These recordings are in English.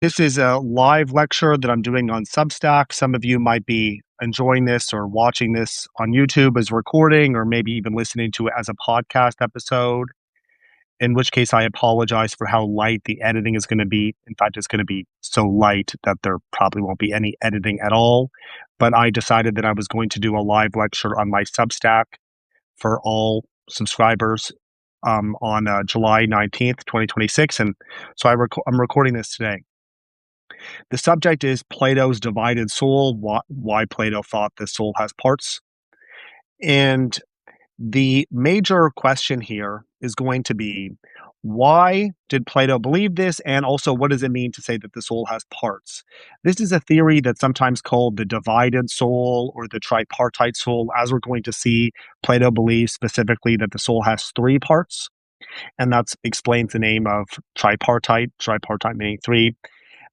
This is a live lecture that I'm doing on Substack. Some of you might be enjoying this or watching this on YouTube as recording, or maybe even listening to it as a podcast episode, in which case I apologize for how light the editing is going to be. In fact, it's going to be so light that there probably won't be any editing at all. But I decided that I was going to do a live lecture on my Substack for all subscribers on July 19th, 2026. And so I'm recording this today. The subject is Plato's divided soul, why Plato thought the soul has parts. And the major question here is going to be, why did Plato believe this? And also, what does it mean to say that the soul has parts? This is a theory that's sometimes called the divided soul or the tripartite soul. As we're going to see, Plato believes specifically that the soul has three parts, and that explains the name of tripartite meaning three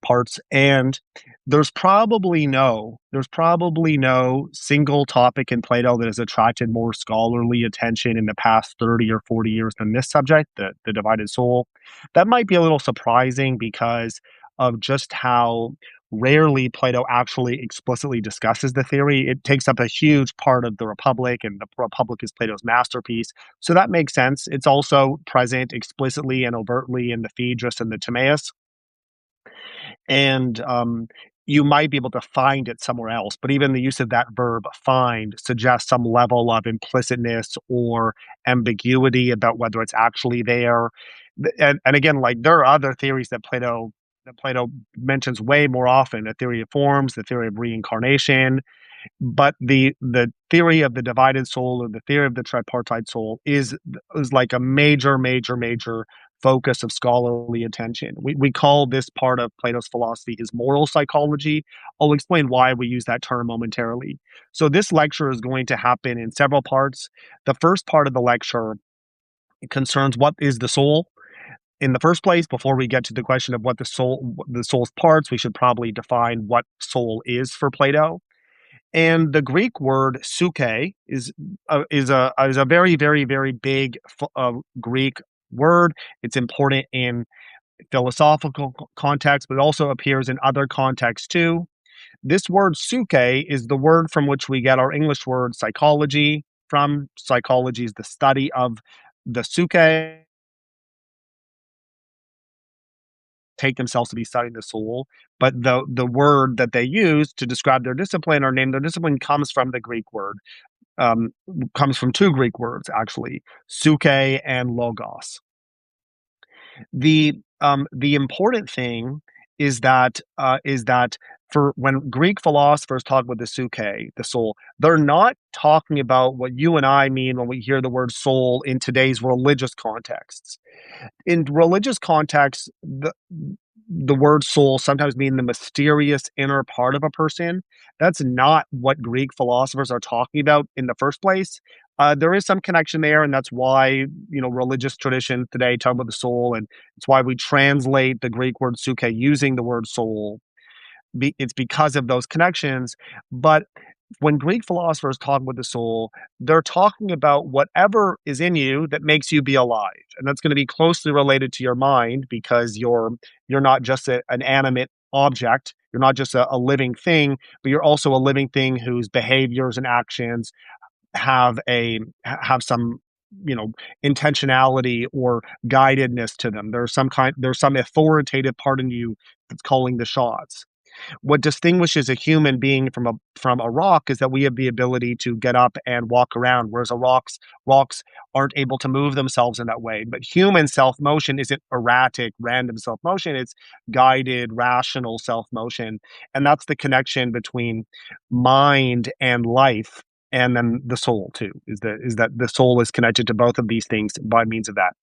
parts. And there's probably no single topic in Plato that has attracted more scholarly attention in the past 30 or 40 years than this subject, the divided soul. That might be a little surprising because of just how rarely Plato actually explicitly discusses the theory. It takes up a huge part of the Republic, and the Republic is Plato's masterpiece. So that makes sense. It's also present explicitly and overtly in the Phaedrus and the Timaeus, and you might be able to find it somewhere else. But even the use of that verb "find" suggests some level of implicitness or ambiguity about whether it's actually there. And again, like, there are other theories that Plato mentions way more often: the theory of forms, the theory of reincarnation. But the theory of the divided soul, or the theory of the tripartite soul, is like a major focus of scholarly attention. We call this part of Plato's philosophy his moral psychology. I'll explain why we use that term momentarily. So this lecture is going to happen in several parts. The first part of the lecture concerns what is the soul. In the first place, before we get to the question of the soul's parts, we should probably define what soul is for Plato. And the Greek word "suke" is a very big Greek word. It's important in philosophical context, but it also appears in other contexts too. This word "suke" is the word from which we get our English word psychology from. Psychology is the study of the suke, take themselves to be studying the soul, but the word that they use to describe their discipline or name their discipline comes from the Greek word. um, Comes from two Greek words, actually, "suke" and "logos." The important thing is that for when Greek philosophers talk about the suke, the soul, they're not talking about what you and I mean when we hear the word soul in today's religious contexts. In religious contexts, the word soul sometimes mean the mysterious inner part of a person. That's not what Greek philosophers are talking about in the first place. There is some connection there, and that's why religious tradition today talk about the soul, and it's why we translate the Greek word "suke" using the word "soul." It's because of those connections. But when Greek philosophers talk about the soul, they're talking about whatever is in you that makes you be alive, and that's going to be closely related to your mind, because you're not just an animate object. You're not just a living thing, but you're also a living thing whose behaviors and actions have some you know intentionality or guidedness to them. There's some authoritative part in you that's calling the shots. What distinguishes a human being from a rock is that we have the ability to get up and walk around, whereas rocks aren't able to move themselves in that way. But human self motion isn't erratic, random self motion; it's guided, rational self motion, and that's the connection between mind and life. And then the soul too is that the soul is connected to both of these things by means of that.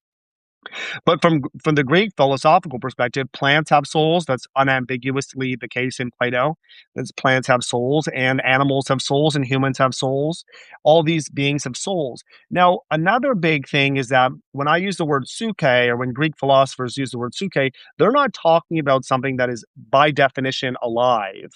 But from the Greek philosophical perspective, plants have souls. That's unambiguously the case in Plato. That plants have souls, and animals have souls, and humans have souls. All these beings have souls. Now, another big thing is that when I use the word "suke," or when Greek philosophers use the word "suke," they're not talking about something that is by definition alive.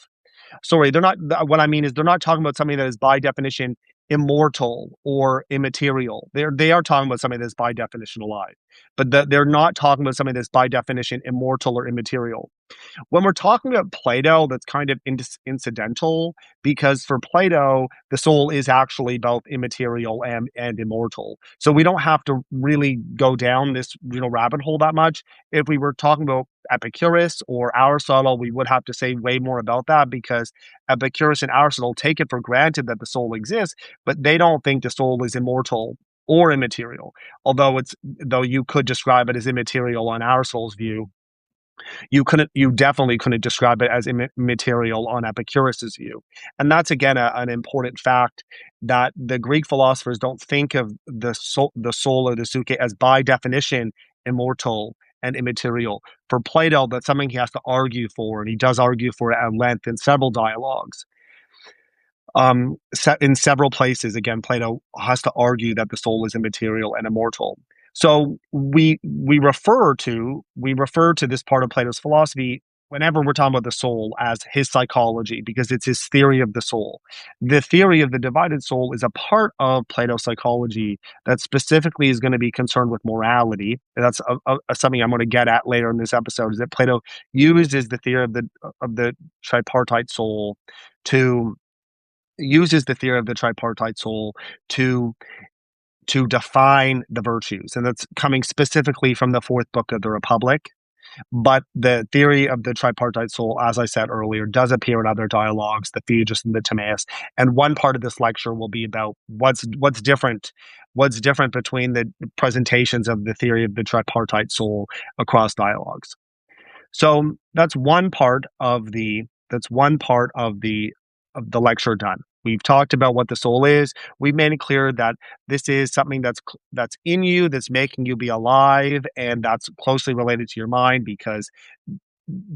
Sorry, they're not. What I mean is they're not talking about something that is by definition immortal or immaterial. They are talking about something that's by definition alive, but they're not talking about something that's by definition immortal or immaterial. When we're talking about Plato, that's kind of incidental, because for Plato, the soul is actually both immaterial and immortal. So we don't have to really go down this rabbit hole that much. If we were talking about Epicurus or Aristotle, we would have to say way more about that, because Epicurus and Aristotle take it for granted that the soul exists, but they don't think the soul is immortal or immaterial. Though you could describe it as immaterial on Aristotle's view, you definitely couldn't describe it as immaterial on Epicurus's view. And that's again an important fact, that the Greek philosophers don't think of the soul or the psyche as by definition immortal and immaterial. For Plato, that's something he has to argue for, and he does argue for it at length in several dialogues. In several places, again, Plato has to argue that the soul is immaterial and immortal. So we refer to this part of Plato's philosophy whenever we're talking about the soul as his psychology, because it's his theory of the soul. The theory of the divided soul is a part of Plato's psychology that specifically is going to be concerned with morality. And that's something I'm going to get at later in this episode. Is that Plato uses the theory of the tripartite soul to uses the theory of the tripartite soul to define the virtues, and that's coming specifically from the fourth book of the Republic. But the theory of the tripartite soul, as I said earlier, does appear in other dialogues, the Phaedrus and the Timaeus. And one part of this lecture will be about what's different between the presentations of the theory of the tripartite soul across dialogues. So that's one part of the lecture done. We've talked about what the soul is. We've made it clear that this is something that's in you, that's making you be alive, and that's closely related to your mind, because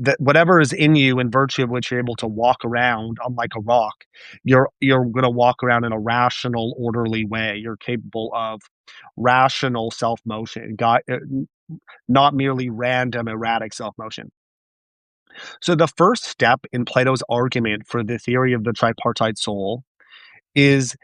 that whatever is in you, in virtue of which you're able to walk around, unlike a rock, you're going to walk around in a rational, orderly way. You're capable of rational self motion, not merely random, erratic self motion. So the first step in Plato's argument for the theory of the tripartite soul is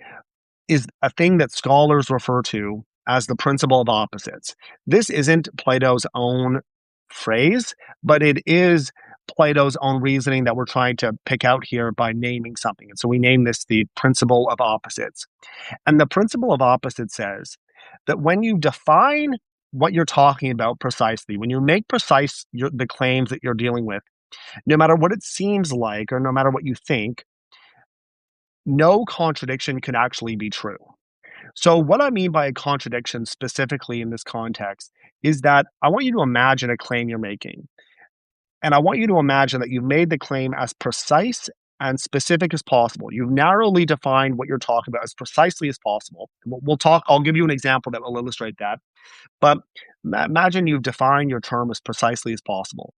is a thing that scholars refer to as the principle of opposites. This isn't Plato's own phrase, but it is Plato's own reasoning that we're trying to pick out here by naming something. And so we name this the principle of opposites. And the principle of opposites says that when you define what you're talking about precisely, when you make precise the claims that you're dealing with, no matter what it seems like or no matter what you think, no contradiction can actually be true. So, what I mean by a contradiction specifically in this context is that I want you to imagine a claim you're making. And I want you to imagine that you've made the claim as precise and specific as possible. You've narrowly defined what you're talking about as precisely as possible. We'll talk, I'll give you an example that will illustrate that. But imagine you've defined your term as precisely as possible.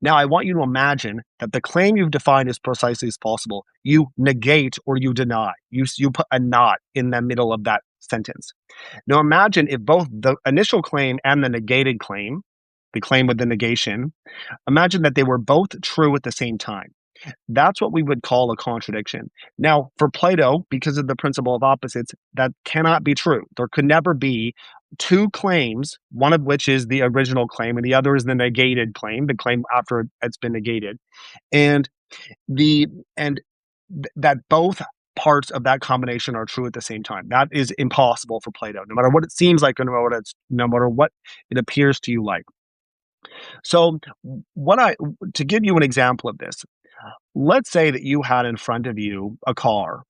Now, I want you to imagine that the claim you've defined as precisely as possible, you negate or you deny. You put a not in the middle of that sentence. Now, imagine if both the initial claim and the negated claim, the claim with the negation, imagine that they were both true at the same time. That's what we would call a contradiction. Now, for Plato, because of the principle of opposites, that cannot be true. There could never be two claims, one of which is the original claim and the other is the negated claim, the claim after it's been negated. And the and that both parts of that combination are true at the same time. That is impossible for Plato, no matter what it seems like, or no matter what it appears to you like. So, to give you an example of this, let's say that you had in front of you a car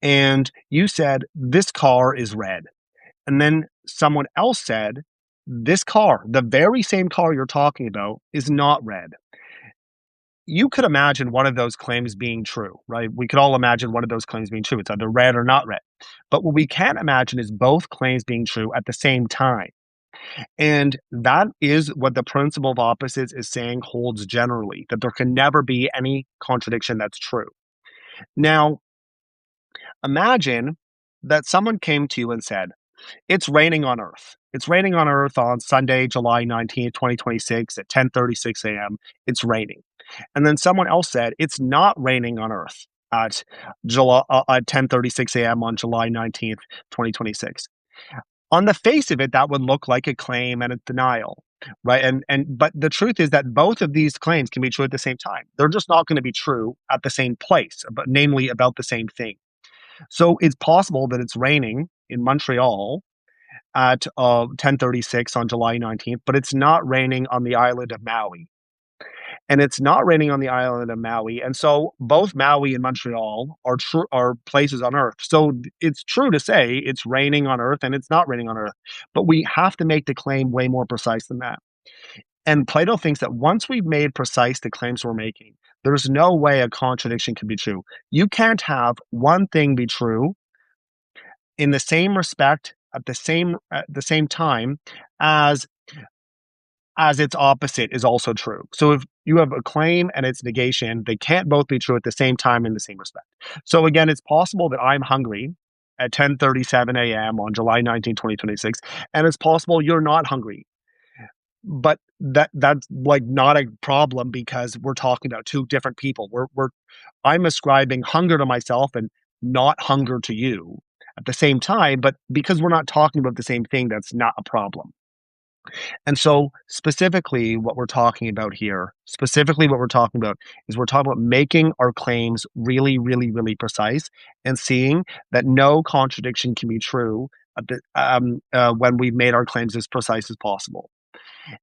and you said, "This car is red." And then someone else said, "This car, the very same car you're talking about, is not red." You could imagine one of those claims being true, right? We could all imagine one of those claims being true. It's either red or not red. But what we can't imagine is both claims being true at the same time. And that is what the principle of opposites is saying holds generally, that there can never be any contradiction that's true. Now, imagine that someone came to you and said, "It's raining on Earth. It's raining on Earth on Sunday, July 19th, 2026 at 10:36 a.m. It's raining." And then someone else said, "It's not raining on Earth. at 10:36 a.m. on July 19th, 2026. On the face of it, that would look like a claim and a denial, right? But the truth is that both of these claims can be true at the same time. They're just not going to be true at the same place, but namely about the same thing. So it's possible that it's raining in Montreal at 10:36 on July 19th, but it's not raining on the island of Maui. And it's not raining on the island of Maui, and so both Maui and Montreal are places on Earth. So it's true to say it's raining on Earth and it's not raining on Earth, but we have to make the claim way more precise than that. And Plato thinks that once we've made precise the claims we're making, there's no way a contradiction can be true. You can't have one thing be true in the same respect at the same time as its opposite is also true. So if you have a claim and its negation, they can't both be true at the same time in the same respect. So again, it's possible that I'm hungry at 10:37 a.m. on July 19th, 2026, and it's possible you're not hungry. But that's like not a problem because we're talking about two different people. I'm ascribing hunger to myself and not hunger to you at the same time, but because we're not talking about the same thing, that's not a problem. And so specifically what we're talking about is we're talking about making our claims really, really, really precise and seeing that no contradiction can be true when we've made our claims as precise as possible.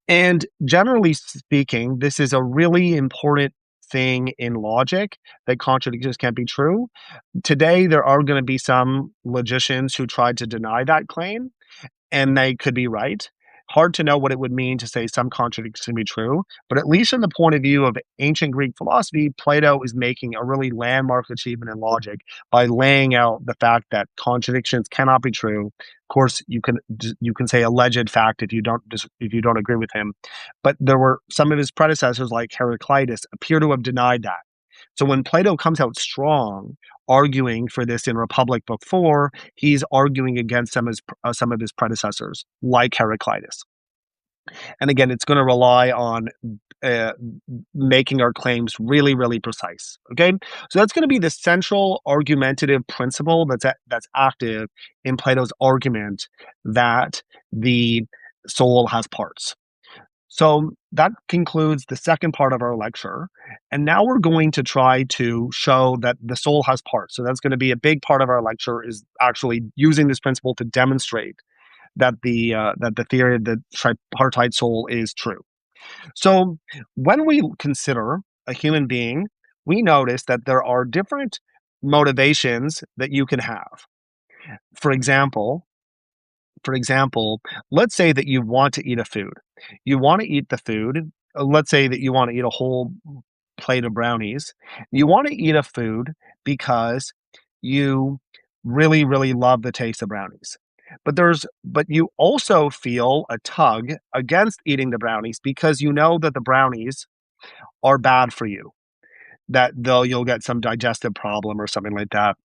And generally speaking, this is a really important thing in logic that contradictions can't be true. Today, there are going to be some logicians who tried to deny that claim and they could be right. Hard to know what it would mean to say some contradictions can be true, but at least from the point of view of ancient Greek philosophy, Plato is making a really landmark achievement in logic by laying out the fact that contradictions cannot be true. Of course, you can say alleged fact if you don't agree with him, but there were some of his predecessors like Heraclitus appear to have denied that. So when Plato comes out strong, arguing for this in Republic Book 4, he's arguing against some of his predecessors, like Heraclitus. And again, it's going to rely on uh, making our claims really, really precise. Okay, so that's going to be the central argumentative principle that's active in Plato's argument that the soul has parts. So that concludes the second part of our lecture. And now we're going to try to show that the soul has parts. So that's going to be a big part of our lecture is actually using this principle to demonstrate that the theory of the tripartite soul is true. So when we consider a human being, we notice that there are different motivations that you can have. For example, for example, let's say that you want to eat a food. You want to eat the food. Let's say that you want to eat a whole plate of brownies. You want to eat a food because you really, really love the taste of brownies. But you also feel a tug against eating the brownies because you know that the brownies are bad for you, that you'll get some digestive problem or something like that.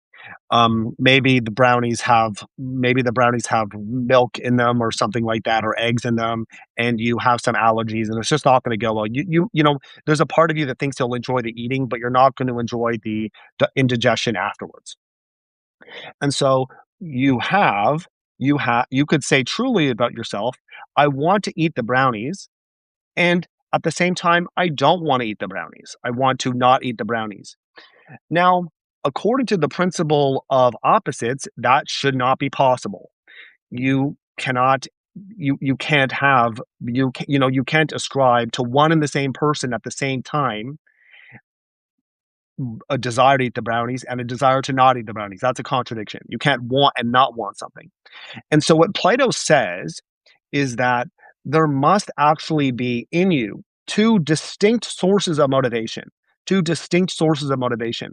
Maybe the brownies have milk in them or something like that, or eggs in them, and you have some allergies, and it's just not going to go well. There's a part of you that thinks you'll enjoy the eating, but you're not going to enjoy the indigestion afterwards. And so you could say truly about yourself, I want to eat the brownies, and at the same time, I don't want to eat the brownies. I want to not eat the brownies. Now, according to the principle of opposites, that should not be possible. You cannot you can't have you can't ascribe to one and the same person at the same time a desire to eat the brownies and a desire to not eat the brownies. That's a contradiction. You can't want and not want something. And so what Plato says is that there must actually be in you two distinct sources of motivation. Two distinct sources of motivation.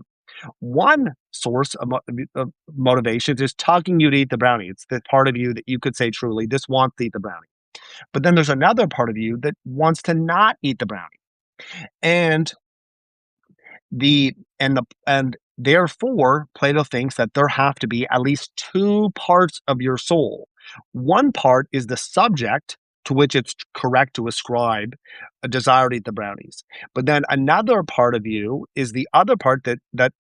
One source of motivation is tugging you to eat the brownie. It's the part of you that you could say truly, this wants to eat the brownie. But then there's another part of you that wants to not eat the brownie. And and therefore, Plato thinks that there have to be at least two parts of your soul. One part is the subject to which it's correct to ascribe a desire to eat the brownies. But then another part of you is the other part that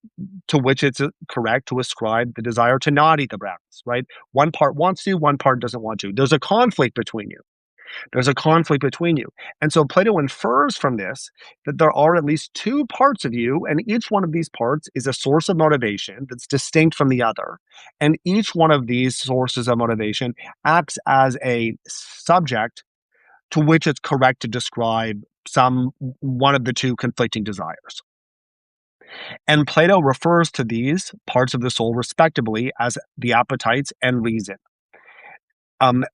to which it's correct to ascribe the desire to not eat the brownies, right? One part wants to, one part doesn't want to. There's a conflict between you. There's a conflict between you. And so Plato infers from this that there are at least two parts of you, and each one of these parts is a source of motivation that's distinct from the other. And each one of these sources of motivation acts as a subject to which it's correct to describe some one of the two conflicting desires. And Plato refers to these parts of the soul respectively as the appetites and reason. Um,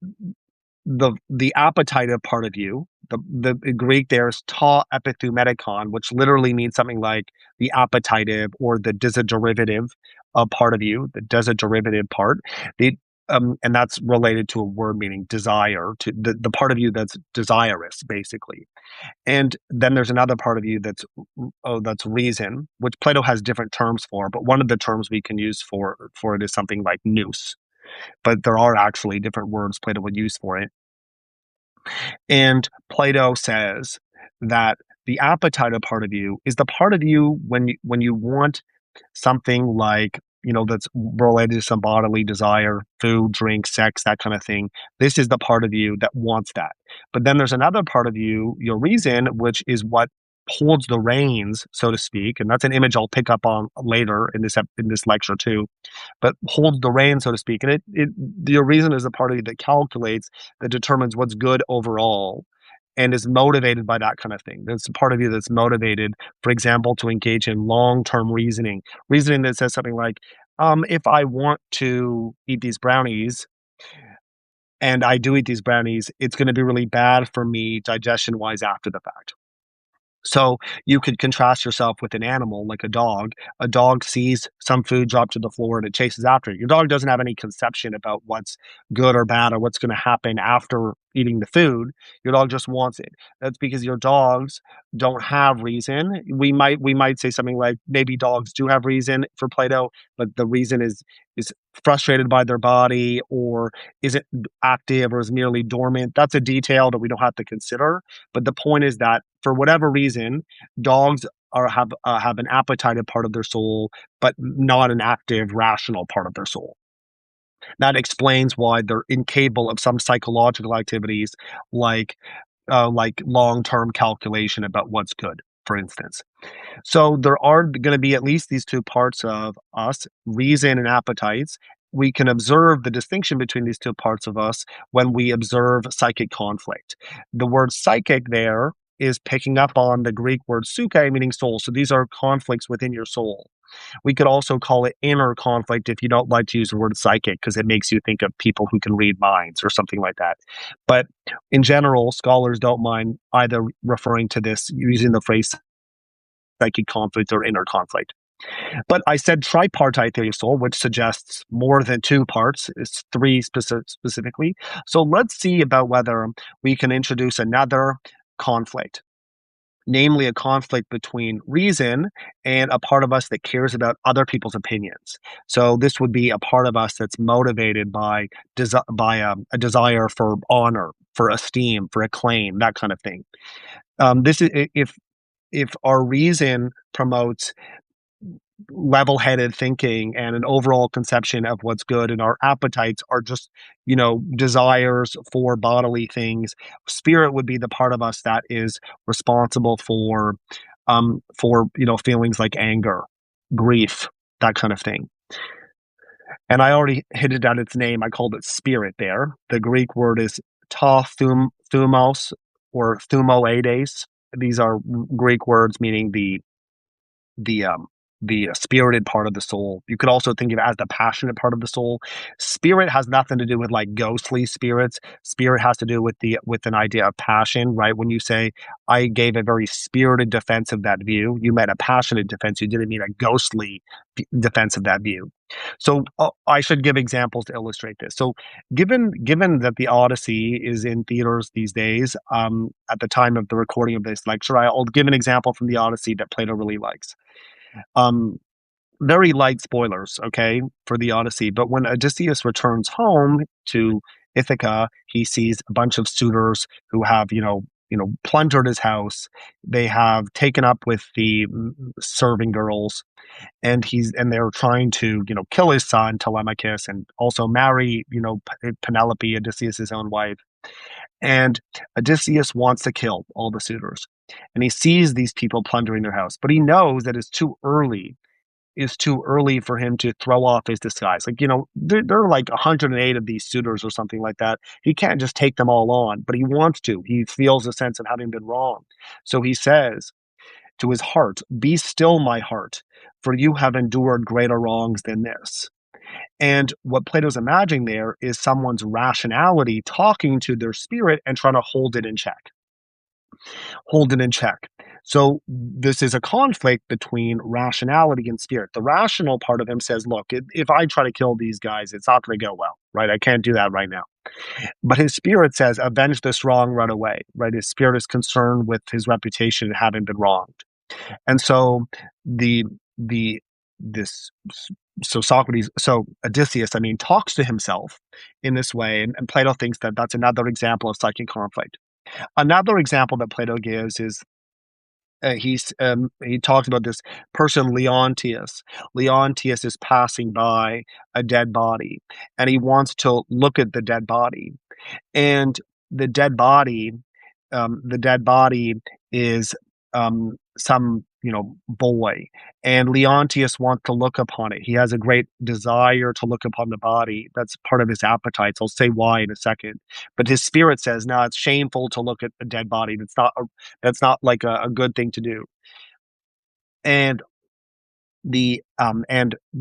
the appetitive part of you, the Greek there is ta epithumedikon, which literally means something like the appetitive or the desiderative part of you, the desiderative part. The and that's related to a word meaning desire, to the part of you that's desirous, basically. And then there's another part of you that's reason, which Plato has different terms for, but one of the terms we can use for it is something like nous. But there are actually different words Plato would use for it. And Plato says that the appetitive part of you is the part of you when you want something like, that's related to some bodily desire, food, drink, sex, that kind of thing. This is the part of you that wants that. But then there's another part of you, your reason, which is what holds the reins, so to speak. And that's an image I'll pick up on later in this lecture too, but holds the reins, so to speak. And your reason is the part of you that calculates, that determines what's good overall, and is motivated by that kind of thing. There's a part of you that's motivated, for example, to engage in long-term reasoning that says something like, if I want to eat these brownies and I do eat these brownies, it's going to be really bad for me digestion-wise after the fact. So you could contrast yourself with an animal like a dog. A dog sees some food drop to the floor and it chases after it. Your dog doesn't have any conception about what's good or bad or what's going to happen after eating the food. Your dog just wants it. That's because your dogs don't have reason. We might say something like maybe dogs do have reason for Plato, but the reason is frustrated by their body or isn't active or is merely dormant. That's a detail that we don't have to consider. But the point is that for whatever reason, dogs have an appetitive part of their soul, but not an active, rational part of their soul. That explains why they're incapable of some psychological activities like long-term calculation about what's good, for instance. So there are going to be at least these two parts of us, reason and appetites. We can observe the distinction between these two parts of us when we observe psychic conflict. The word psychic there is picking up on the Greek word psyche, meaning soul. So these are conflicts within your soul. We could also call it inner conflict if you don't like to use the word psychic because it makes you think of people who can read minds or something like that. But in general, scholars don't mind either referring to this using the phrase psychic conflict or inner conflict. But I said tripartite theory of soul, which suggests more than two parts. It's three specifically. So let's see about whether we can introduce another conflict, namely a conflict between reason and a part of us that cares about other people's opinions. So this would be a part of us that's motivated by a desire for honor, for esteem, for acclaim, that kind of thing. This is if our reason promotes level-headed thinking and an overall conception of what's good, and our appetites are just desires for bodily things, spirit would be the part of us that is responsible for feelings like anger, grief, that kind of thing. And I already hinted at its name. I called it spirit there. The Greek word is ta thumos or thumoides. These are Greek words meaning the spirited part of the soul. You could also think of it as the passionate part of the soul. Spirit has nothing to do with like ghostly spirits. Spirit has to do with an idea of passion, right? When you say I gave a very spirited defense of that view, you meant a passionate defense. You didn't mean a ghostly defense of that view. So I should give examples to illustrate this. So given that the Odyssey is in theaters these days, at the time of the recording of this lecture, I'll give an example from the Odyssey that Plato really likes. Very light spoilers, okay, for the Odyssey. But when Odysseus returns home to Ithaca, he sees a bunch of suitors who have, plundered his house. They have taken up with the serving girls, and they're trying to, kill his son Telemachus and also marry, Penelope, Odysseus' own wife. And Odysseus wants to kill all the suitors. And he sees these people plundering their house, but he knows that it's too early. It's too early for him to throw off his disguise. Like, there are like 108 of these suitors or something like that. He can't just take them all on, but he wants to. He feels a sense of having been wrong. So he says to his heart, "Be still, my heart, for you have endured greater wrongs than this." And what Plato's imagining there is someone's rationality talking to their spirit and trying to hold it in check. Hold it in check. So this is a conflict between rationality and spirit. The rational part of him says, look, if I try to kill these guys, it's not going to go well, right? I can't do that right now. But his spirit says, avenge this wrong right away, right? His spirit is concerned with his reputation having been wronged. And so the the this so Odysseus, talks to himself in this way, and Plato thinks that that's another example of psychic conflict. Another example that Plato gives is he talks about this person Leontius. Leontius is passing by a dead body, and he wants to look at the dead body, and the dead body the dead body is some boy, and Leontius wants to look upon it. He has a great desire to look upon the body. That's part of his appetites. I'll say why in a second. But his spirit says, "No, it's shameful to look at a dead body. That's not like a good thing to do." And the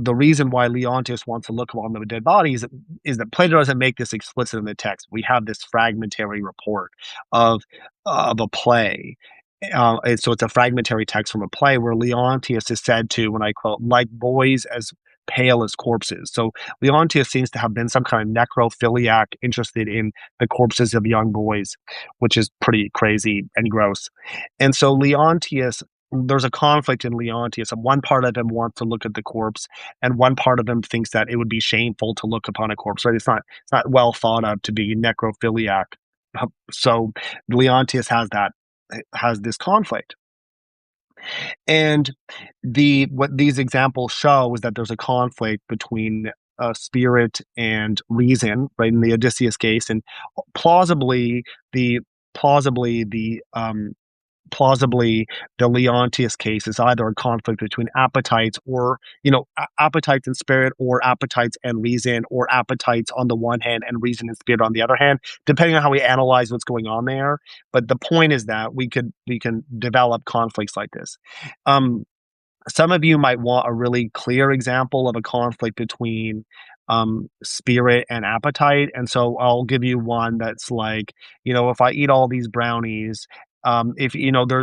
reason why Leontius wants to look upon the dead body is that Plato doesn't make this explicit in the text. We have this fragmentary report of a play. And so it's a fragmentary text from a play where Leontius is said to, when I quote, like boys as pale as corpses. So Leontius seems to have been some kind of necrophiliac interested in the corpses of young boys, which is pretty crazy and gross. And so there's a conflict in Leontius. And one part of him wants to look at the corpse, and one part of him thinks that it would be shameful to look upon a corpse. Right? It's not well thought of to be necrophiliac. So Leontius has this conflict. And what these examples show is that there's a conflict between spirit and reason, right? In the Odysseus case, and plausibly the plausibly the plausibly the Leontius case is either a conflict between appetites or, appetites and spirit, or appetites and reason, or appetites on the one hand and reason and spirit on the other hand, depending on how we analyze what's going on there. But the point is that we can develop conflicts like this. Um, some of you might want a really clear example of a conflict between spirit and appetite. And so I'll give you one that's like, if I eat all these brownies, if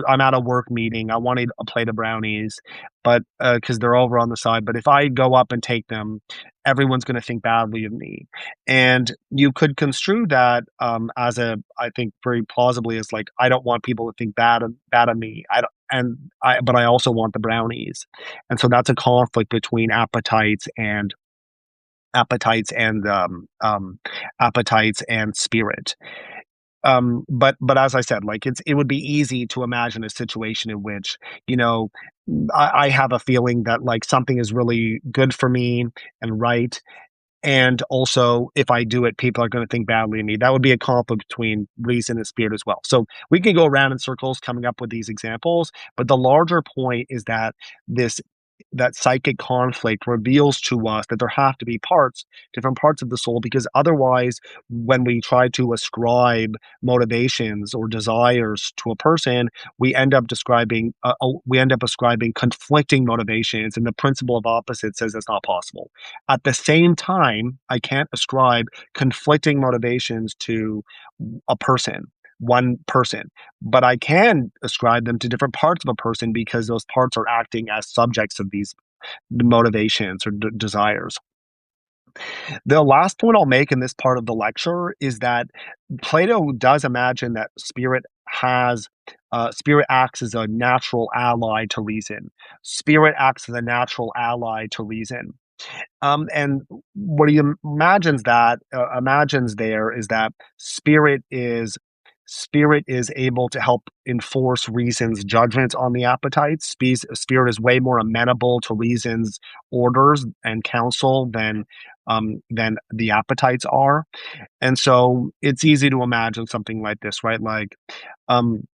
I'm at a work meeting, I want to eat a plate of brownies, but because they're over on the side. But if I go up and take them, everyone's going to think badly of me. And you could construe that I think very plausibly, as like, I don't want people to think bad of me. But I also want the brownies. And so that's a conflict between appetites and appetites and spirit. But as I said, like, it would be easy to imagine a situation in which, you know, I have a feeling that like something is really good for me and right, and also, if I do it, people are going to think badly of me. That would be a conflict between reason and spirit as well. So we can go around in circles coming up with these examples, but the larger point is that this that psychic conflict reveals to us that there have to be different parts of the soul, because otherwise, when we try to ascribe motivations or desires to a person, we end up ascribing conflicting motivations, and the principle of opposites says that's not possible. At the same time, I can't ascribe conflicting motivations to a person, one person, but I can ascribe them to different parts of a person because those parts are acting as subjects of these motivations or desires. The last point I'll make in this part of the lecture is that Plato does imagine that spirit acts as a natural ally to reason. Spirit acts as a natural ally to reason. And what he imagines there is that spirit is spirit is able to help enforce reason's judgment on the appetites. Spirit is way more amenable to reason's orders and counsel than the appetites are. And so it's easy to imagine something like this, right? Like, um,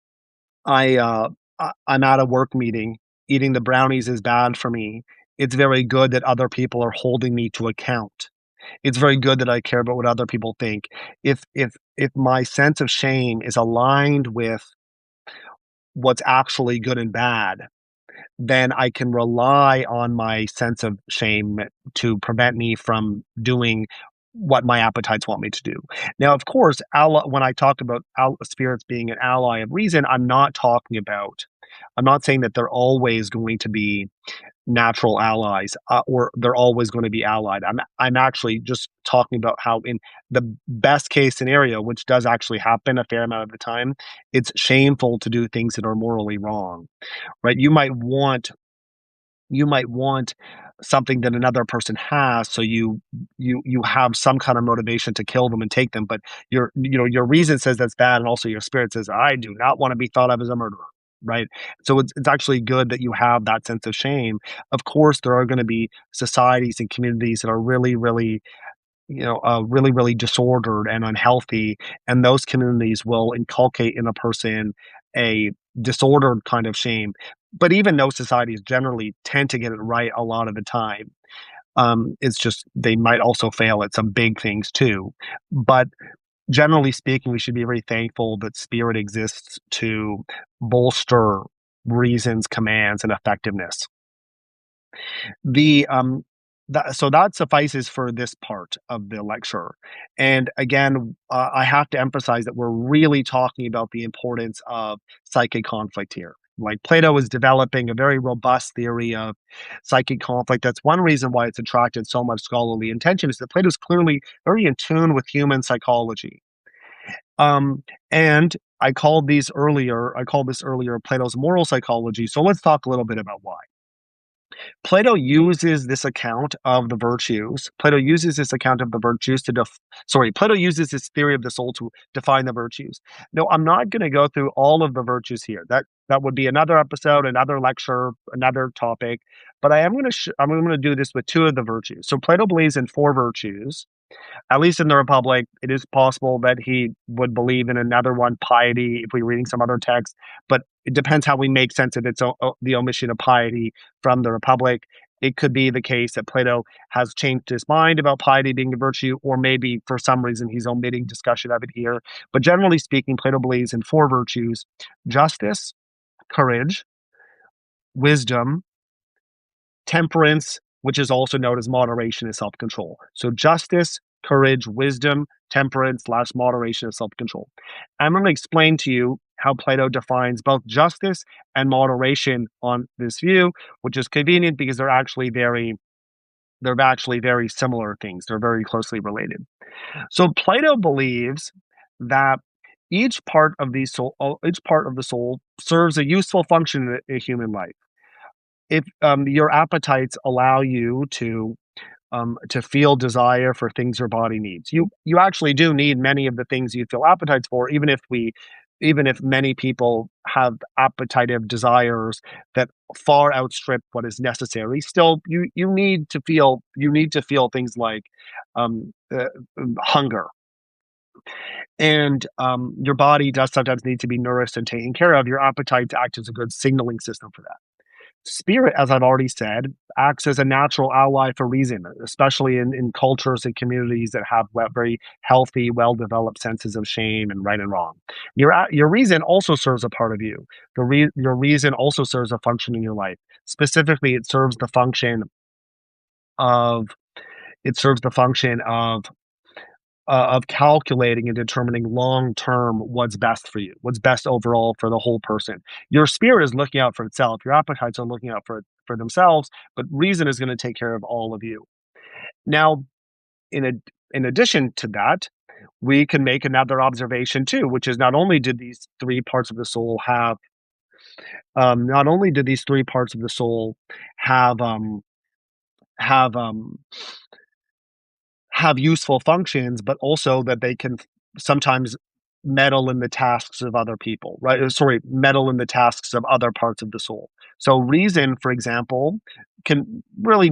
I'm at a work meeting. Eating the brownies is bad for me. It's very good that other people are holding me to account. It's very good that I care about what other people think. If my sense of shame is aligned with what's actually good and bad, then I can rely on my sense of shame to prevent me from doing what my appetites want me to do. Now, of course, when I talked about spirits being an ally of reason, I'm not saying that they're always going to be natural allies, or they're always going to be allied. I'm actually just talking about how in the best case scenario, which does actually happen a fair amount of the time, it's shameful to do things that are morally wrong, right? You might want something that another person has, so you have some kind of motivation to kill them and take them, but your reason says that's bad, and also your spirit says, I do not want to be thought of as a murderer, right? So it's actually good that you have that sense of shame. Of course, there are going to be societies and communities that are really disordered and unhealthy, and those communities will inculcate in a person a disordered kind of shame. But even those societies generally tend to get it right a lot of the time. It's just they might also fail at some big things too. But generally speaking, we should be very thankful that spirit exists to bolster reason's commands and effectiveness. The so that suffices for this part of the lecture. And again, I have to emphasize that we're really talking about the importance of psychic conflict here. Like Plato is developing a very robust theory of psychic conflict. That's one reason why it's attracted so much scholarly attention, is that Plato's clearly very in tune with human psychology. And I called this earlier Plato's moral psychology. So let's talk a little bit about why. Plato uses this account of the virtues. Plato uses this account of the virtues to Plato uses this theory of the soul to define the virtues. No, I'm not going to go through all of the virtues here. That would be another episode, another lecture, another topic. But I'm going to do this with two of the virtues. So Plato believes in four virtues. At least in the Republic, it is possible that he would believe in another one, piety, if we're reading some other text. But it depends how we make sense of the omission of piety from the Republic. It could be the case that Plato has changed his mind about piety being a virtue, or maybe for some reason he's omitting discussion of it here. But generally speaking, Plato believes in four virtues: justice, courage, wisdom, temperance, which is also known as moderation and self-control. So justice, courage, wisdom, temperance, / moderation and self-control. I'm going to explain to you how Plato defines both justice and moderation on this view, which is convenient because they're actually very similar things. They're very closely related. So Plato believes that each part of the soul serves a useful function in a human life. If your appetites allow you to feel desire for things your body needs, you actually do need many of the things you feel appetites for, even if many people have appetitive desires that far outstrip what is necessary. Still, you need to feel things like hunger, and your body does sometimes need to be nourished and taken care of. Your appetites act as a good signaling system for that. Spirit, as I've already said, acts as a natural ally for reason, especially in cultures and communities that have very healthy, well-developed senses of shame and right and wrong. Your reason also serves a part of you. Your reason also serves a function in your life. Specifically, of it serves the function of calculating and determining long term what's best for you, what's best overall for the whole person. Your spirit is looking out for itself. Your appetites are looking out for themselves, but reason is going to take care of all of you. Now, in a, in addition to that, we can make another observation too, which is not only did these three parts of the soul have have have useful functions, but also that they can sometimes meddle in the tasks of other people, right? Sorry, meddle in the tasks of other parts of the soul. So reason, for example, can really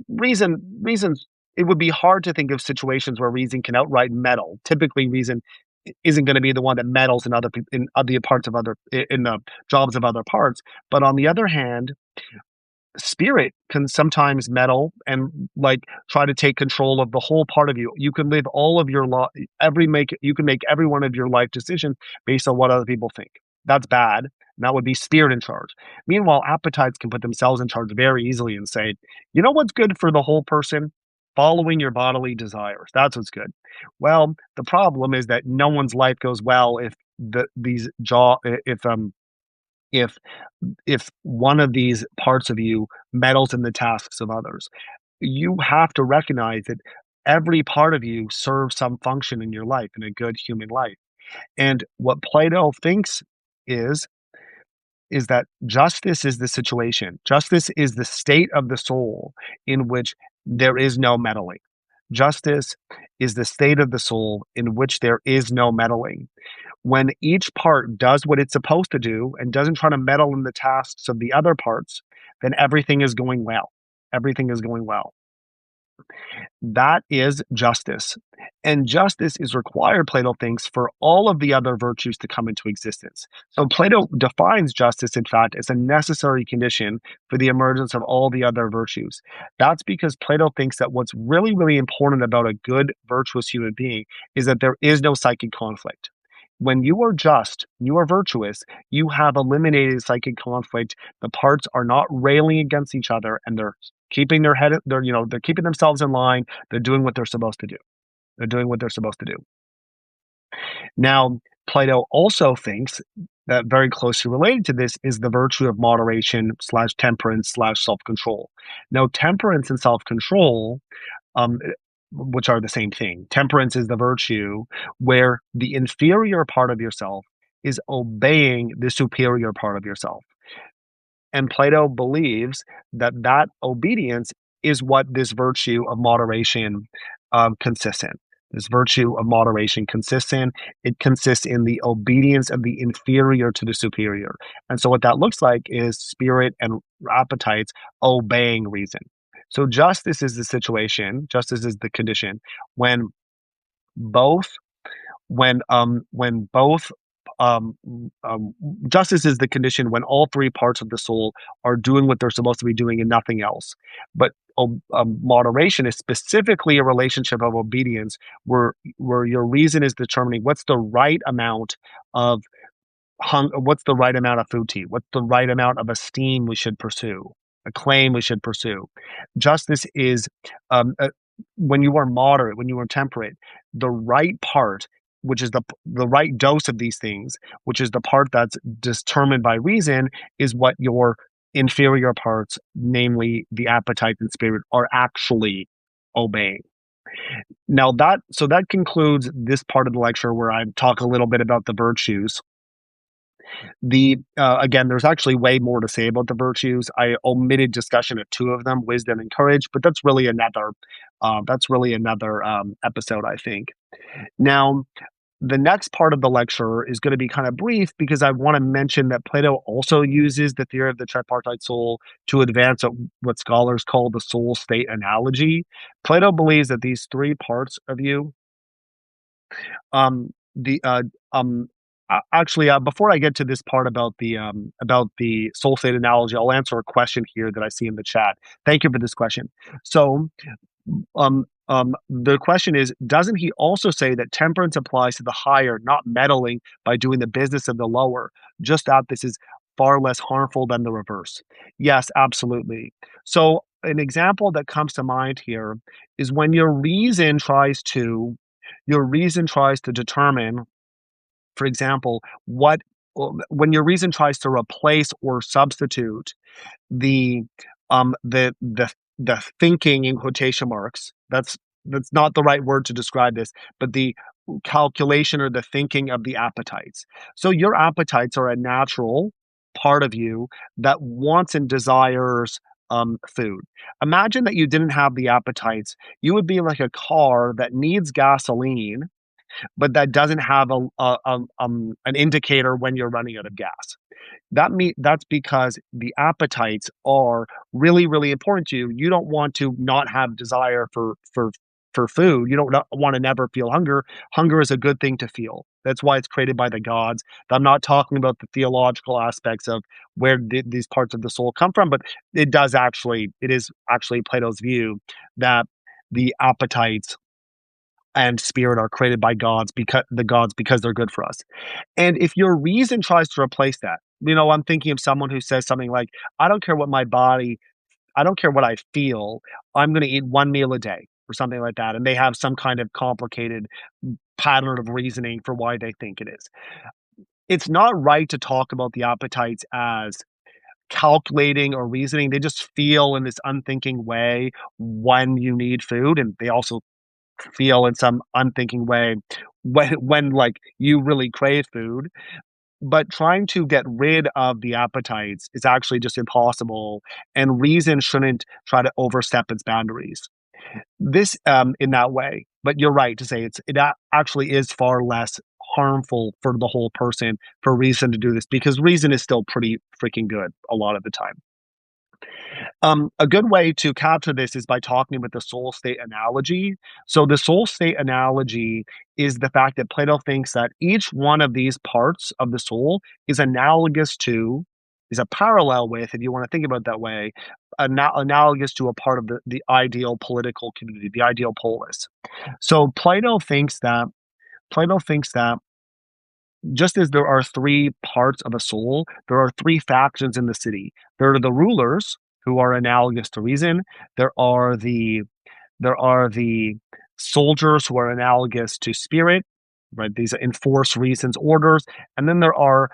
reasons it would be hard to think of situations where reason can outright meddle. Typically, reason isn't going to be the one that meddles in in other parts of in the jobs of other parts. But on the other hand, spirit can sometimes meddle and like try to take control of the whole part of you. You can live all of your life, every make you can make every one of your life decisions based on what other people think. That's bad. And that would be spirit in charge. Meanwhile, appetites can put themselves in charge very easily and say, you know what's good for the whole person? Following your bodily desires. That's what's good. Well, the problem is that no one's life goes well if these jaw if if one of these parts of you meddles in the tasks of others. You have to recognize that every part of you serves some function in your life, in a good human life. And what Plato thinks is is that justice is the situation. Justice is the state of the soul in which there is no meddling. Justice is the state of the soul in which there is no meddling. When each part does what it's supposed to do and doesn't try to meddle in the tasks of the other parts, then everything is going well. Everything is going well. That is justice. And justice is required, Plato thinks, for all of the other virtues to come into existence. So Plato defines justice, in fact, as a necessary condition for the emergence of all the other virtues. That's because Plato thinks that what's really, really important about a good, virtuous human being is that there is no psychic conflict. When you are just, you are virtuous, you have eliminated psychic conflict. The parts are not railing against each other and they're keeping their head, they're keeping themselves in line. They're doing what they're supposed to do. They're doing what they're supposed to do. Now, Plato also thinks that very closely related to this is the virtue of moderation slash temperance slash self control. Now, temperance and self control, um, which are the same thing. Temperance is the virtue where the inferior part of yourself is obeying the superior part of yourself. And Plato believes that that obedience is what this virtue of moderation consists in. This virtue of moderation consists in. It consists in the obedience of the inferior to the superior. And so, what that looks like is spirit and appetites obeying reason. So, justice is the situation, justice is the condition when both when both um, um, justice is the condition when all three parts of the soul are doing what they're supposed to be doing and nothing else. But moderation is specifically a relationship of obedience where your reason is determining what's the right amount of what's the right amount of food to eat? What's the right amount of esteem we should pursue? A claim we should pursue. Justice is when you are moderate, when you are temperate, the right part, which is the right dose of these things, which is the part that's determined by reason, is what your inferior parts, namely the appetite and spirit, are actually obeying. Now that concludes this part of the lecture where I talk a little bit about the virtues. Again, there's actually way more to say about the virtues. I omitted discussion of two of them, wisdom and courage, but that's really another episode, I think. Now, the next part of the lecture is going to be kind of brief because I want to mention that Plato also uses the theory of the tripartite soul to advance what scholars call the soul state analogy. Plato believes that these three parts of you, the actually, before I get to this part about the soul state analogy, I'll answer a question here that I see in the chat. Thank you for this question. So, the question is, doesn't he also say that temperance applies to the higher, not meddling by doing the business of the lower? Just that this is far less harmful than the reverse. Yes, absolutely. So, an example that comes to mind here is when your reason tries to determine, for example, when your reason tries to replace or substitute the um the the the thinking in quotation marks, that's not the right word to describe this, but the calculation or the thinking of the appetites. So your appetites are a natural part of you that wants and desires food. Imagine that you didn't have the appetites. You would be like a car that needs gasoline, but that doesn't have an indicator when you're running out of gas. That's because the appetites are really, really important to you. You don't want to not have desire for food. You don't want to never feel hunger. Hunger is a good thing to feel. That's why it's created by the gods. I'm not talking about the theological aspects of where these parts of the soul come from, but it is actually Plato's view that the appetites and spirit are created by gods because they're good for us. And if your reason tries to replace that, I'm thinking of someone who says something like, I don't care what my body, I don't care what I feel, I'm going to eat one meal a day or something like that. And they have some kind of complicated pattern of reasoning for why they think it is. It's not right to talk about the appetites as calculating or reasoning. They just feel in this unthinking way when you need food. And they also feel in some unthinking way when like you really crave food. But trying to get rid of the appetites is actually just impossible, and reason shouldn't try to overstep its boundaries. This, in that way, but you're right to say actually is far less harmful for the whole person for reason to do this, because reason is still pretty freaking good a lot of the time. A good way to capture this is by talking about the soul state analogy. So, the soul state analogy is the fact that Plato thinks that each one of these parts of the soul is analogous to, is a parallel with, if you want to think about it that way, analogous to a part of the ideal political community, the ideal polis. So, Plato thinks that just as there are three parts of a soul, there are three factions in the city. There are the rulers, who are analogous to reason. There are the there are the soldiers, who are analogous to spirit, right? These enforce reason's orders. And then there are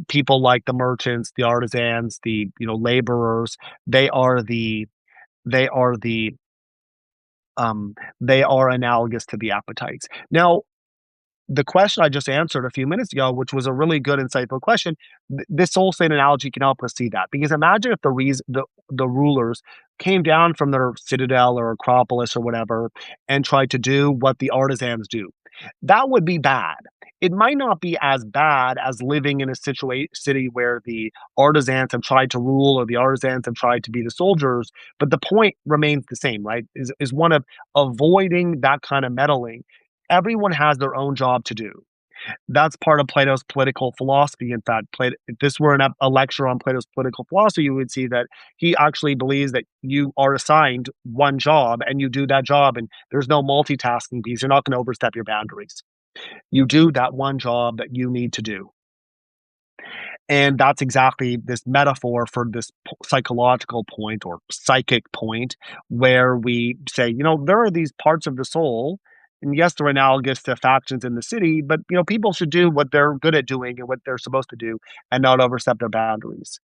people like the merchants, the artisans, the laborers. They are the they are the they are analogous to the appetites. Now, the question I just answered a few minutes ago, which was a really good, insightful question, this soul state analogy can help us see that. Because imagine if the rulers came down from their citadel or acropolis or whatever and tried to do what the artisans do. That would be bad. It might not be as bad as living in a city where the artisans have tried to rule or the artisans have tried to be the soldiers, but the point remains the same, right? Is one of avoiding that kind of meddling. Everyone has their own job to do. That's part of Plato's political philosophy. In fact, if this were a lecture on Plato's political philosophy, you would see that he actually believes that you are assigned one job and you do that job, and there's no multitasking because you're not going to overstep your boundaries. You do that one job that you need to do. And that's exactly this metaphor for this psychological point or psychic point where we say, there are these parts of the soul. And yes, they're analogous to factions in the city, but people should do what they're good at doing and what they're supposed to do and not overstep their boundaries.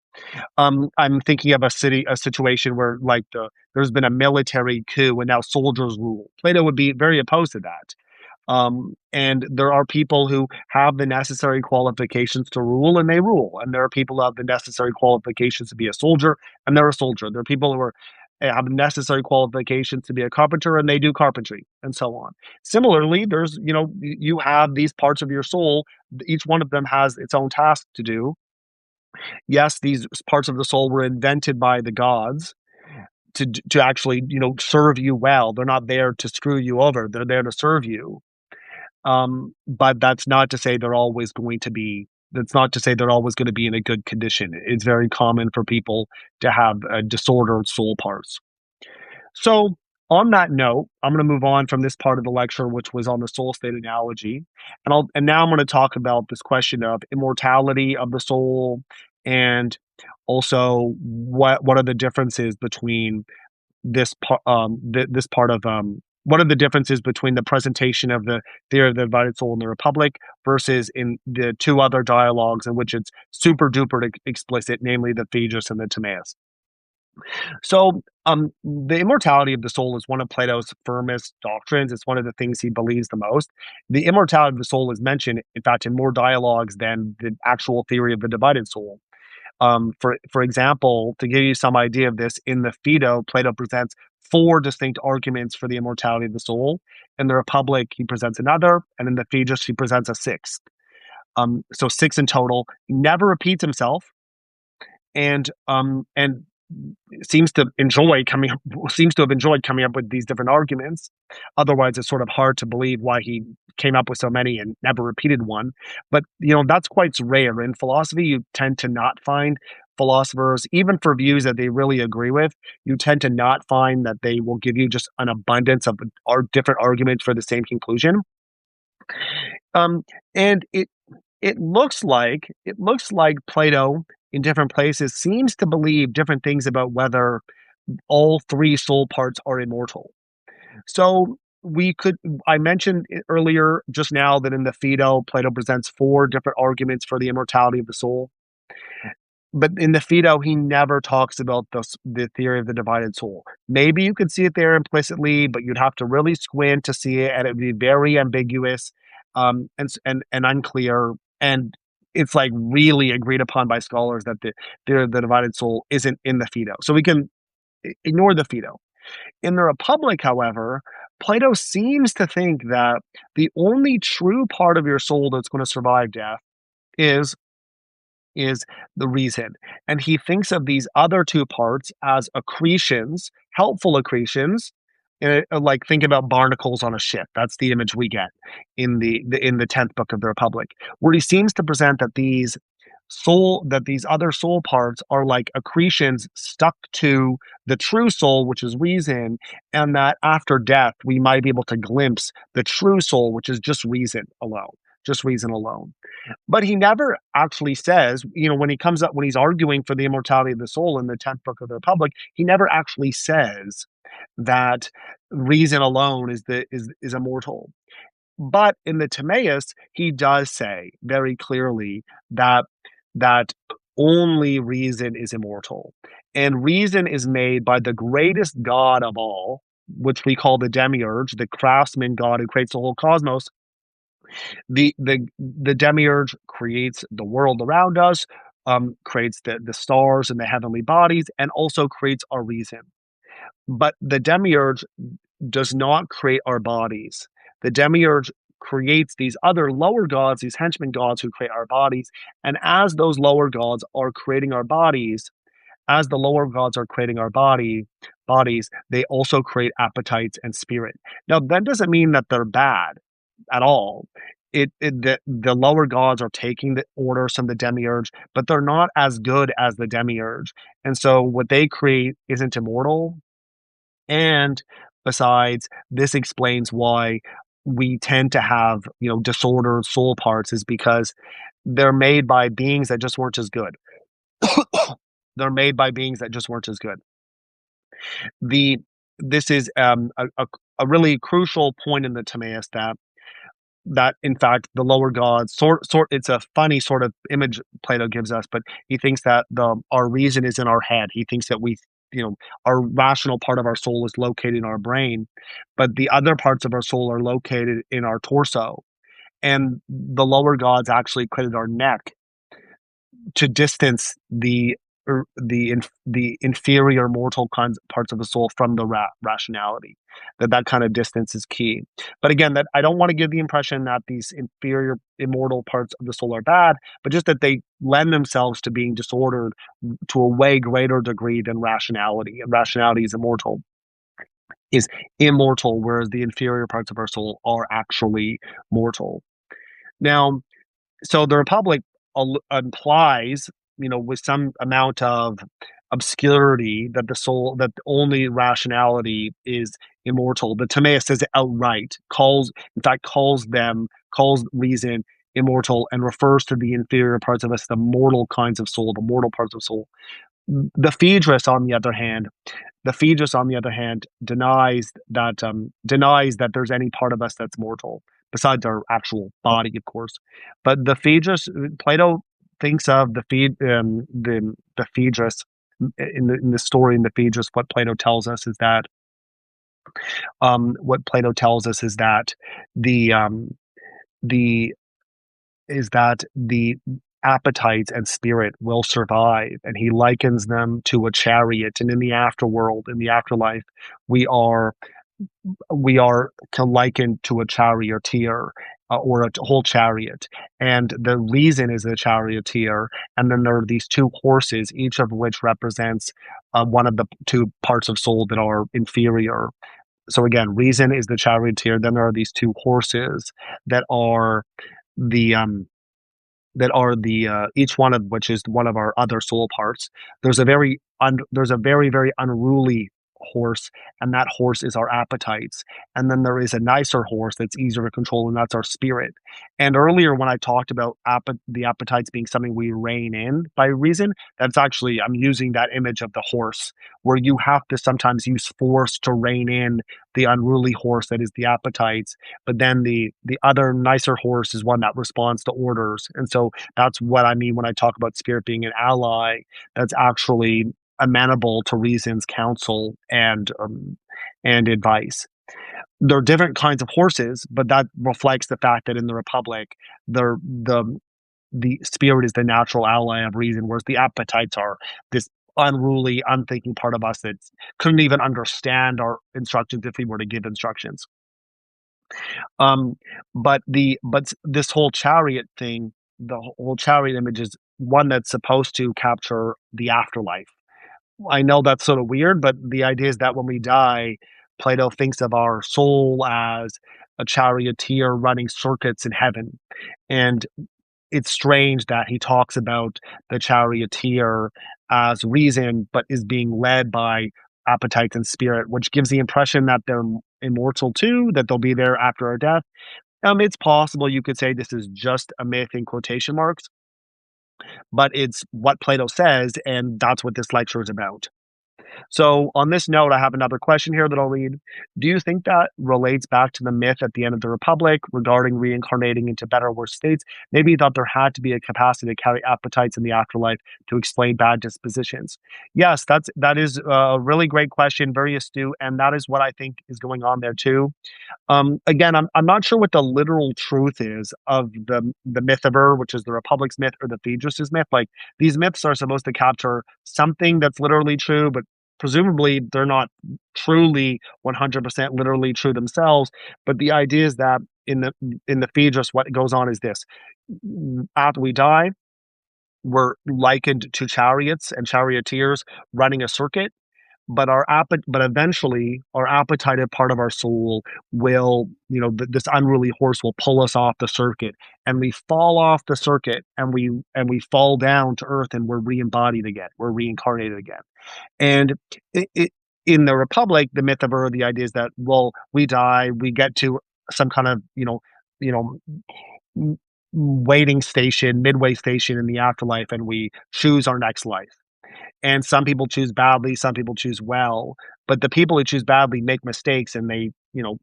I'm thinking of a situation where like there's been a military coup and now soldiers rule. Plato would be very opposed to that. And there are people who have the necessary qualifications to rule, and they rule. And there are people who have the necessary qualifications to be a soldier, and they're a soldier. There are people who have the necessary qualifications to be a carpenter, and they do carpentry, and so on. Similarly, you have these parts of your soul. Each one of them has its own task to do. Yes, these parts of the soul were invented by the gods to actually serve you well. They're not there to screw you over. They're there to serve you. But that's not to say they're always going to be in a good condition. It's very common for people to have disordered soul parts. So, on that note, I'm going to move on from this part of the lecture, which was on the soul state analogy, and now I'm going to talk about this question of immortality of the soul, and also what are the differences between this part of what are the differences between the presentation of the theory of the divided soul in the Republic versus in the two other dialogues in which it's super duper explicit, namely the Phaedrus and the Timaeus. So, the immortality of the soul is one of Plato's firmest doctrines. It's one of the things he believes the most. The immortality of the soul is mentioned, in fact, in more dialogues than the actual theory of the divided soul. For example, to give you some idea of this, in the Phaedo, Plato presents four distinct arguments for the immortality of the soul. In the Republic, he presents another, and in the Phaedrus, he presents a sixth. So six in total. He never repeats himself, and seems to enjoy coming seems to have enjoyed coming up with these different arguments. Otherwise, it's sort of hard to believe why he came up with so many and never repeated one. But that's quite rare in philosophy. You tend to not find philosophers, even for views that they really agree with, you tend to not find that they will give you just an abundance of different arguments for the same conclusion. Um, and it looks like Plato in different places seems to believe different things about whether all three soul parts are immortal. So I mentioned earlier just now that in the Phaedo, Plato presents four different arguments for the immortality of the soul. But in the Phaedo, he never talks about the theory of the divided soul. Maybe you could see it there implicitly, but you'd have to really squint to see it, and it would be very ambiguous, and unclear. And it's like really agreed upon by scholars that the theory of the divided soul isn't in the Phaedo. So we can ignore the Phaedo. In the Republic, however, Plato seems to think that the only true part of your soul that's going to survive death is is the reason. And he thinks of these other two parts as accretions, helpful accretions. Like think about barnacles on a ship. That's the image we get in the 10th book of the Republic, where he seems to present that these other soul parts are like accretions stuck to the true soul, which is reason, and that after death we might be able to glimpse the true soul, which is just reason alone. Just reason alone. But he never actually says, when he's arguing for the immortality of the soul in the 10th book of the Republic, he never actually says that reason alone is immortal. But in the Timaeus, he does say very clearly that only reason is immortal. And reason is made by the greatest god of all, which we call the demiurge, the craftsman god who creates the whole cosmos. The demiurge creates the world around us, creates the stars and the heavenly bodies, and also creates our reason. But the demiurge does not create our bodies. The demiurge creates these other lower gods, these henchmen gods who create our bodies. And as those lower gods are creating our bodies, as the lower gods are creating our bodies, they also create appetites and spirit. Now, that doesn't mean that they're bad at all. The lower gods are taking the orders from the demiurge, but they're not as good as the demiurge. And so what they create isn't immortal. And besides, this explains why we tend to have, disordered soul parts, is because they're made by beings that just weren't as good. They're made by beings that just weren't as good. The This is a really crucial point in the Timaeus, that in fact the lower gods it's a funny sort of image Plato gives us, but he thinks that our reason is in our head. He thinks that our rational part of our soul is located in our brain, but the other parts of our soul are located in our torso. And the lower gods actually created our neck to distance the inferior mortal parts of the soul from the rationality. That kind of distance is key. But again, that I don't want to give the impression that these inferior immortal parts of the soul are bad, but just that they lend themselves to being disordered to a way greater degree than rationality. And rationality is immortal, whereas the inferior parts of our soul are actually mortal. Now, so the Republic implies, with some amount of obscurity, that only rationality is immortal. The Timaeus says it outright, calls reason immortal, and refers to the inferior parts of us, the mortal kinds of soul, the mortal parts of soul. The Phaedrus, on the other hand, denies that there's any part of us that's mortal besides our actual body, of course. But the Phaedrus, Plato thinks of the Phaedrus in the story in the Phaedrus. What Plato tells us is that the appetites and spirit will survive, and he likens them to a chariot. And in the afterworld, in the afterlife, we are likened to a charioteer, or a whole chariot. And the reason is the charioteer. And then there are these two horses, each of which represents one of the two parts of soul that are inferior. So again, reason is the charioteer. Then there are these two horses that are the each one of which is one of our other soul parts. There's a very unruly horse, and that horse is our appetites. And then there is a nicer horse that's easier to control, and that's our spirit. And earlier when I talked about the appetites being something we rein in by reason, that's actually, I'm using that image of the horse, where you have to sometimes use force to rein in the unruly horse that is the appetites. But then the other nicer horse is one that responds to orders. And so that's what I mean when I talk about spirit being an ally that's actually amenable to reason's counsel and advice. There are different kinds of horses, but that reflects the fact that in the Republic, the spirit is the natural ally of reason, whereas the appetites are this unruly, unthinking part of us that couldn't even understand our instructions if we were to give instructions. Um, but this whole chariot thing, the whole chariot image is one that's supposed to capture the afterlife. I know that's sort of weird, but the idea is that when we die, Plato thinks of our soul as a charioteer running circuits in heaven. And it's strange that he talks about the charioteer as reason, but is being led by appetite and spirit, which gives the impression that they're immortal too, that they'll be there after our death. It's possible you could say this is just a myth in quotation marks, but it's what Plato says, and that's what this lecture is about. So, on this note, I have another question here that I'll read. Do you think that relates back to the myth at the end of the Republic regarding reincarnating into better or worse states? Maybe you thought there had to be a capacity to carry appetites in the afterlife to explain bad dispositions. Yes, that is a really great question, very astute, and that is what I think is going on there too. Again, I'm not sure what the literal truth is of the mythover, which is the Republic's myth, or the Phaedrus's myth. Like, these myths are supposed to capture something that's literally true, but presumably they're not truly 100% literally true themselves. But the idea is that in the Phaedrus, what goes on is this: after we die, we're likened to chariots and charioteers running a circuit, but eventually our appetited part of our soul will, this unruly horse will pull us off the circuit, and we fall off the circuit, and we fall down to earth, and we're re-embodied again, we're reincarnated again. And it in the Republic, the myth of Ur, the idea is that, well, we die, we get to some kind of, you know waiting station, midway station in the afterlife, and we choose our next life. And some people choose badly, some people choose well, but the people who choose badly make mistakes, and they,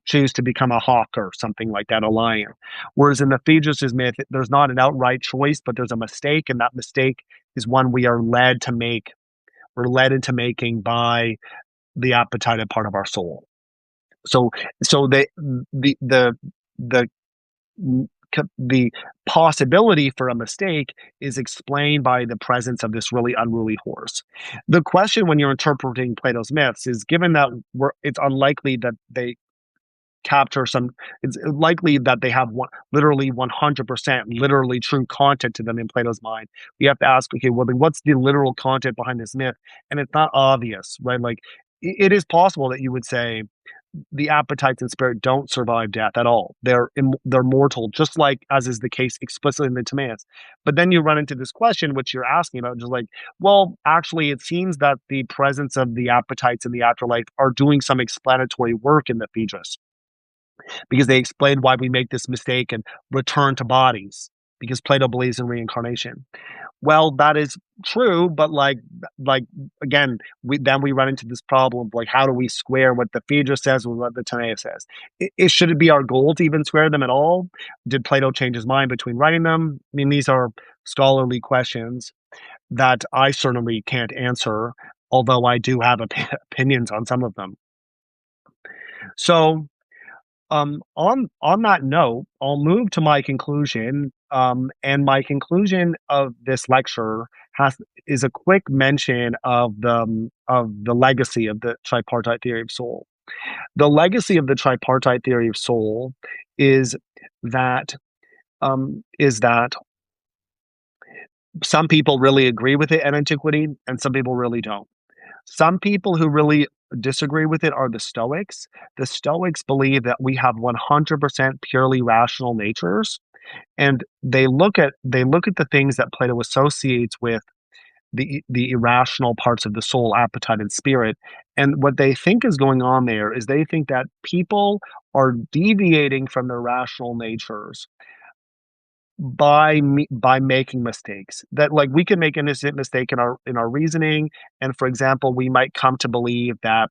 choose to become a hawk or something like that, a lion. Whereas in the Phaedrus' myth, there's not an outright choice, but there's a mistake, and that mistake is one we are led to make. We're led into making by the appetited part of our soul. So, so the the possibility for a mistake is explained by the presence of this really unruly horse. The question when you're interpreting Plato's myths is, given that it's unlikely that they capture some, it's likely that they have literally 100% literally true content to them in Plato's mind. We have to ask, okay, well, then what's the literal content behind this myth? And it's not obvious, right? Like, it is possible that you would say the appetites and spirit don't survive death at all. They're mortal, just like as is the case explicitly in the Timaeus. But then you run into this question, which you're asking about, just like, well, actually, it seems that the presence of the appetites in the afterlife are doing some explanatory work in the Phaedrus, because they explain why we make this mistake and return to bodies, because Plato believes in reincarnation. Well, that is true, but like again, we run into this problem of, like, how do we square what the Phaedrus says with what the Timaeus says? Should it be our goal to even square them at all? Did Plato change his mind between writing them? I mean, these are scholarly questions that I certainly can't answer, although I do have opinions on some of them. So, on that note, I'll move to my conclusion. And my conclusion of this lecture has is a quick mention of the legacy of the tripartite theory of soul. The legacy of the tripartite theory of soul is that is that some people really agree with it in antiquity, and some people really don't. Some people who really disagree with it are the Stoics. The Stoics believe that we have 100% purely rational natures, and they look at the things that Plato associates with the irrational parts of the soul, appetite and spirit. And what they think is going on there is they think that people are deviating from their rational natures by making mistakes. That like we can make an innocent mistake in our reasoning, and for example, we might come to believe that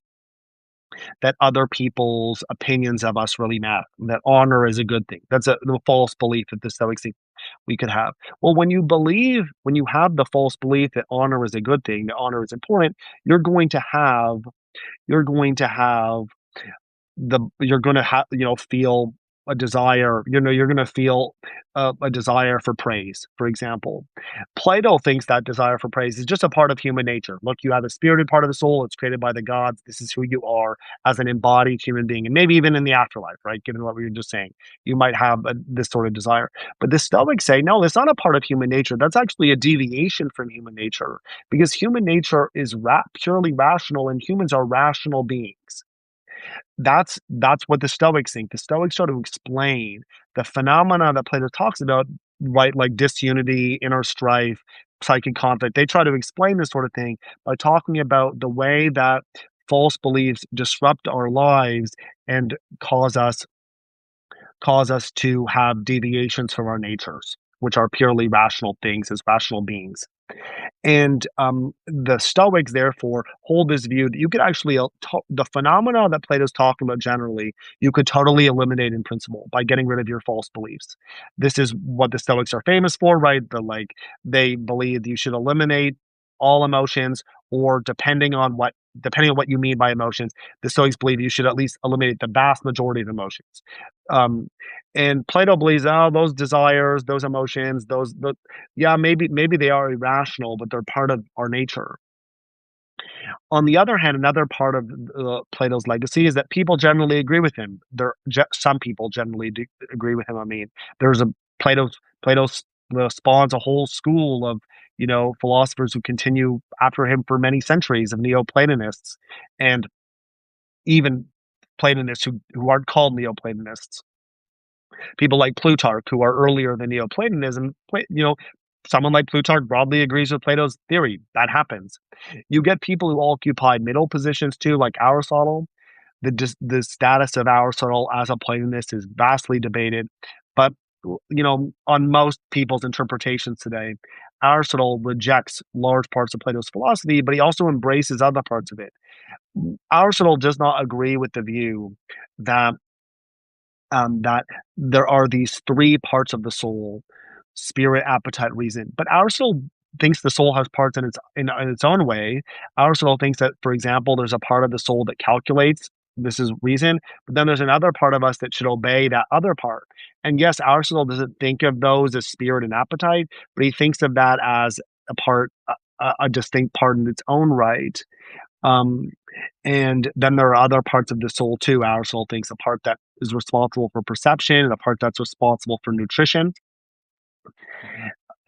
other people's opinions of us really matter, that honor is a good thing. That's a false belief that the Stoics think we could have. Well, when you have the false belief that honor is a good thing, that honor is important, you're going to have you're going to have you're going to have feel a desire, you're going to feel a desire for praise, for example. Plato thinks that desire for praise is just a part of human nature. Look, you have a spirited part of the soul, it's created by the gods, this is who you are as an embodied human being, and maybe even in the afterlife, right? Given what we were just saying, you might have this sort of desire. But the Stoics say no, that's not a part of human nature, that's actually a deviation from human nature, because human nature is purely rational, and humans are rational beings. That's what the Stoics think. The Stoics try to explain the phenomena that Plato talks about, right? Like disunity, inner strife, psychic conflict. They try to explain this sort of thing by talking about the way that false beliefs disrupt our lives and cause us cause us to have deviations from our natures, which are purely rational things as rational beings. And the Stoics, therefore, hold this view that you could actually, the phenomena that Plato's talking about generally, you could totally eliminate in principle by getting rid of your false beliefs. This is what the Stoics are famous for, right? They believe you should eliminate all emotions, or depending on what you mean by emotions, the Stoics believe you should at least eliminate the vast majority of emotions. Um, and Plato believes, oh, those desires, those emotions, yeah, maybe they are irrational, but they're part of our nature. On the other hand, another part of Plato's legacy is that people generally agree with him. Some people generally do agree with him. I mean, there's a Plato's Plato's spawns a whole school of philosophers who continue after him for many centuries, of Neoplatonists, and even Platonists who aren't called Neoplatonists. People like Plutarch, who are earlier than Neoplatonism, someone like Plutarch broadly agrees with Plato's theory. That happens. You get people who occupy middle positions too, like Aristotle. The status of Aristotle as a Platonist is vastly debated, but on most people's interpretations today, Aristotle rejects large parts of Plato's philosophy, but he also embraces other parts of it. Aristotle does not agree with the view that that there are these three parts of the soul: spirit, appetite, reason. But Aristotle thinks the soul has parts in its own way. Aristotle thinks that, for example, there's a part of the soul that calculates. This is reason, but then there's another part of us that should obey that other part. And yes, Aristotle doesn't think of those as spirit and appetite, but he thinks of that as a distinct part in its own right. Um, and then there are other parts of the soul too. Aristotle thinks a part that is responsible for perception and a part that's responsible for nutrition.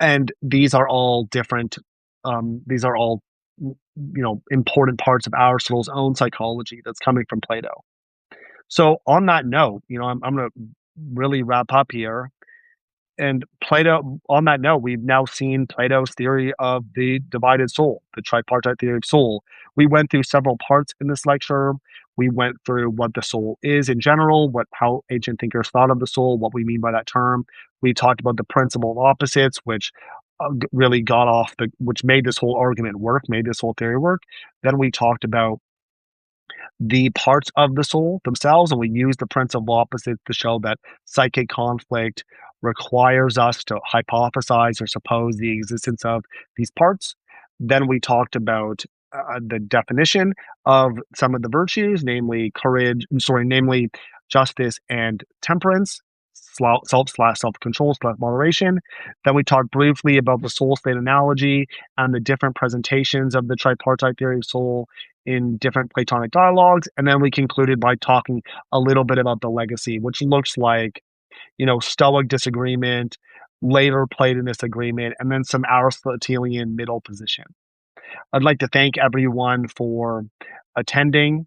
And these are all different. These are all, important parts of Aristotle's own psychology that's coming from Plato. So on that note, I'm going to really wrap up here. And Plato, on that note, we've now seen Plato's theory of the divided soul, the tripartite theory of soul. We went through several parts in this lecture. We went through what the soul is in general, how ancient thinkers thought of the soul, what we mean by that term. We talked about the principle of opposites, which really which made this whole argument work, made this whole theory work. Then we talked about the parts of the soul themselves, and we use the principle of opposites to show that psychic conflict requires us to hypothesize or suppose the existence of these parts. Then we talked about the definition of some of the virtues, namely namely justice and temperance. self-control slash moderation. Then we talked briefly about the soul state analogy and the different presentations of the tripartite theory of soul in different Platonic dialogues. And then we concluded by talking a little bit about the legacy, which looks like, Stoic disagreement, later Platonist agreement, and then some Aristotelian middle position. I'd like to thank everyone for attending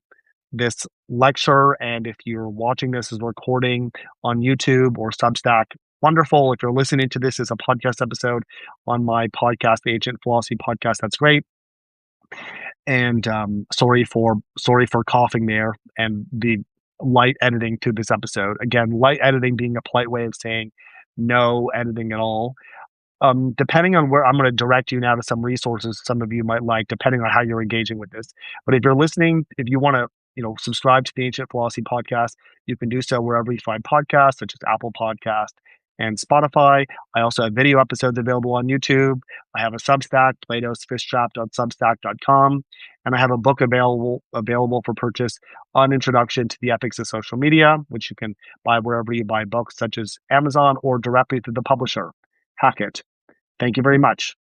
this lecture. And if you're watching this as a recording on YouTube or Substack, wonderful. If you're listening to this as a podcast episode on my podcast, the Ancient Philosophy Podcast, that's great. And sorry for coughing there and the light editing to this episode. Again, light editing being a polite way of saying no editing at all. Depending on where I'm going to direct you now to some resources some of you might like, depending on how you're engaging with this. But if you're listening, if you want to, subscribe to the Ancient Philosophy Podcast, you can do so wherever you find podcasts, such as Apple Podcast and Spotify. I also have video episodes available on YouTube. I have a Substack, platosfishtrap.substack.com, and I have a book available for purchase on Introduction to the Ethics of Social Media, which you can buy wherever you buy books, such as Amazon or directly through the publisher, Hackett. Thank you very much.